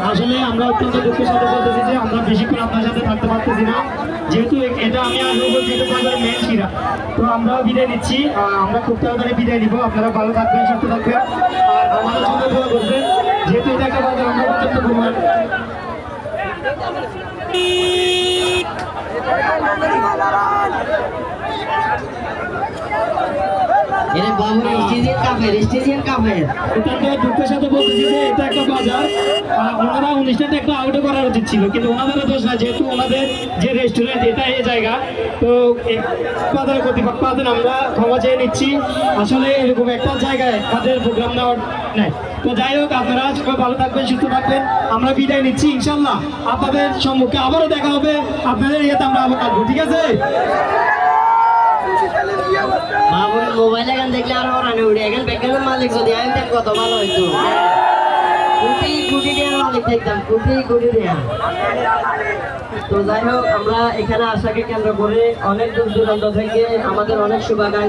আসলে আমরা অত্যন্ত দুঃখের সাথে বলতেছি যে আমরা বেশিক্ষণ আপনার সাথে থাকতে পারতেছি না, যেহেতু এটা আমি আসবো যেহেতু বাজার মেন শিরা, তো আমরাও বিদায় নিচ্ছি। আমরা খুব তাড়াতাড়ি বিদায় নিব। আপনারা ভালো থাকবেন, সুস্থ থাকবেন, আর আমাদের জন্য দোয়া করবেন, যেহেতু এটা একটা বাজার আমরা পর্যন্ত পরিমাণ দুঃখের সাথে বলতেছি যে এটা একটা বাজার, ওনারা অনুষ্ঠানটা একটা আউটে করার উচিত ছিল, কিন্তু ওনাদেরও দোষ না, যেহেতু ওনাদের যে রেস্টুরেন্ট এটা এই জায়গা, তো বাজারের কর্তৃপক্ষ আছেন, আমরা ক্ষমা চেয়ে নিচ্ছি। আসলে এরকম একটা জায়গায় তাদের প্রোগ্রাম নেওয়ার নেয়। তো যাই হোক, আপনারা সবাই ভালো থাকবেন, সুস্থ থাকবেন, আমরা বিদায় নিচ্ছি। ইনশাল্লাহ আপনাদের সম্মুখে আবারও দেখা হবে, আপনাদের ইয়েতে আমরা আবার আসবো, ঠিক আছে? মোবাইলে গান দেখলে আরো রানে উঠে এখন ব্যাগের মালিক যদি আমি দেখ কত ভালো হইতো। কোটি দেওয়ার মালিক দেখতাম, কোটি দেওয়া। তো যাই হোক, আমরা এখানে আসাকে কেন্দ্র করে অনেক দূর দূরান্ত থেকে আমাদের অনেক শুভাকাঙ্ক্ষী